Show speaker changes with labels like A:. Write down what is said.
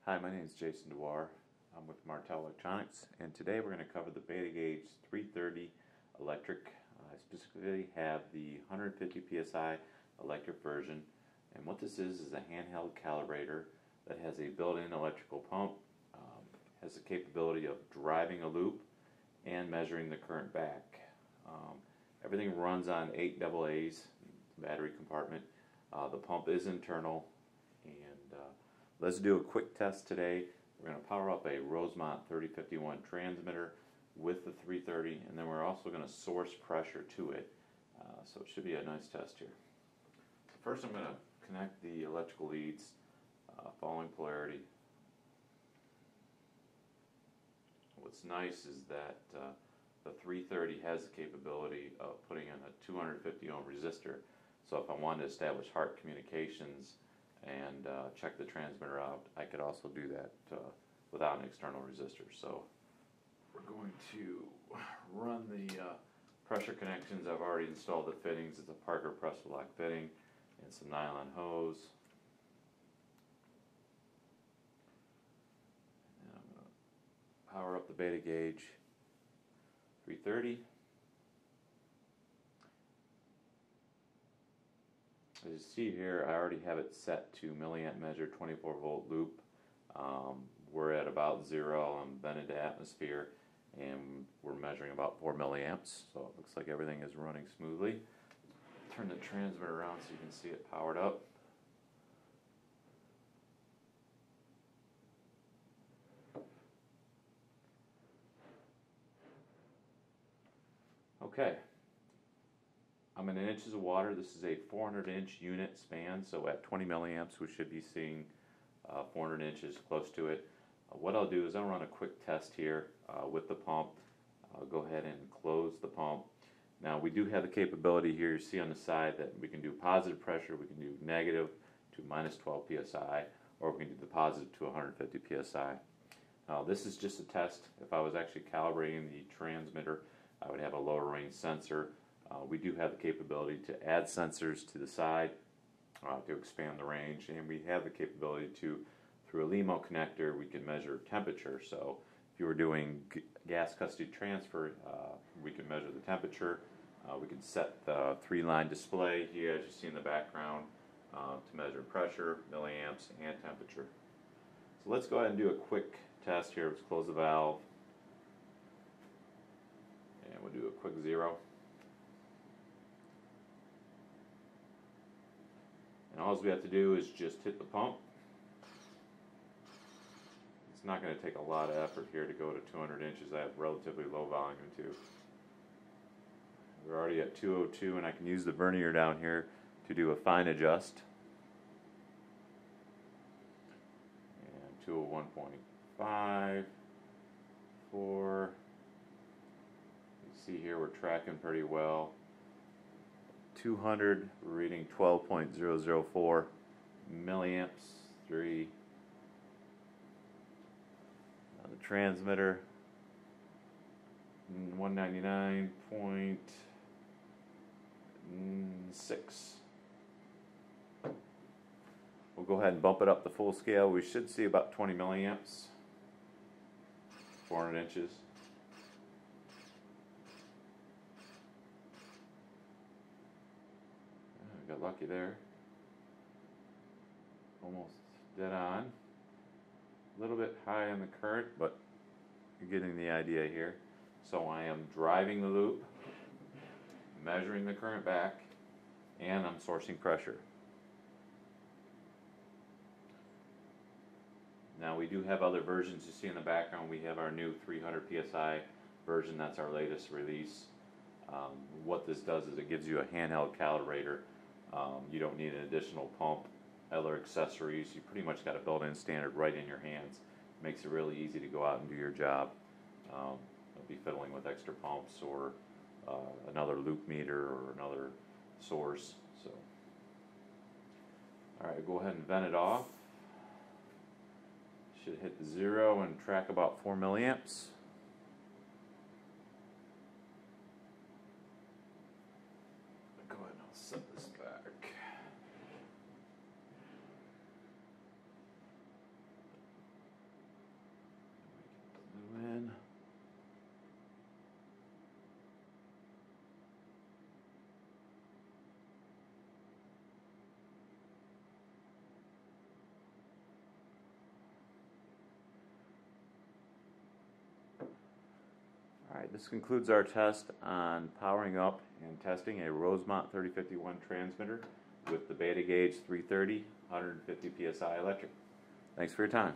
A: Hi, my name is Jason Dewar. I'm with Martel Electronics, and today we're going to cover the BetaGauge330 electric. I specifically have the 150 psi electric version, and what this is a handheld calibrator that has a built-in electrical pump, has the capability of driving a loop and measuring the current back. Everything runs on 8 AA's battery compartment. The pump is internal, and let's do a quick test today. We're going to power up a Rosemont 3051 transmitter with the 330, and then we're also going to source pressure to it. So it should be a nice test here. So first I'm going to connect the electrical leads following polarity. What's nice is that the 330 has the capability of putting in a 250 ohm resistor. So if I wanted to establish heart communications and check the transmitter out, I could also do that without an external resistor. So we're going to run the pressure connections. I've already installed the fittings. It's a Parker press lock fitting and some nylon hose. And I'm going to power up the BetaGauge 330. As you see here, I already have it set to milliamp measure 24 volt loop. We're at about 0 on vented atmosphere, and we're measuring about 4 milliamps, so it looks like everything is running smoothly. Turn the transmitter around so you can see it powered up. Okay. I'm in inches of water. This is a 400-inch unit span, so at 20 milliamps we should be seeing 400 inches close to it. What I'll do is I'll run a quick test here with the pump. I'll go ahead and close the pump. Now we do have the capability here, you see on the side, that we can do positive pressure, we can do negative to minus 12 psi, or we can do the positive to 150 psi. Now this is just a test. If I was actually calibrating the transmitter, I would have a lower range sensor. We do have the capability to add sensors to the side to expand the range, and we have the capability to, through a LEMO connector, we can measure temperature. So if you were doing gas custody transfer, we can measure the temperature. We can set the 3-line display here, as you see in the background, to measure pressure, milliamps, and temperature. So let's go ahead and do a quick test here. Let's close the valve, and we'll do a quick 0. And all we have to do is just hit the pump. It's not going to take a lot of effort here to go to 200 inches. I have relatively low volume too. We're already at 202, and I can use the vernier down here to do a fine adjust. And 201.5, 4. You see here we're tracking pretty well. 200, we're reading 12.004 milliamps, 3. On the transmitter, 199.6. We'll go ahead and bump it up the full scale. We should see about 20 milliamps, 400 inches. Got lucky there. Almost dead on. A little bit high on the current, but you're getting the idea here. So I am driving the loop, measuring the current back, and I'm sourcing pressure. Now we do have other versions. You see in the background we have our new 300 psi version. That's our latest release. What this does is it gives you a handheld calibrator. You don't need an additional pump, other accessories. You pretty much got a built-in standard right in your hands. It makes it really easy to go out and do your job. Don't be fiddling with extra pumps or another loop meter or another source. So, all right, go ahead and vent it off. Should hit 0 and track about 4 milliamps. Go ahead and I'll set this back. Alright, this concludes our test on powering up and testing a Rosemont 3051 transmitter with the BetaGauge 330 150 PSI electric. Thanks for your time.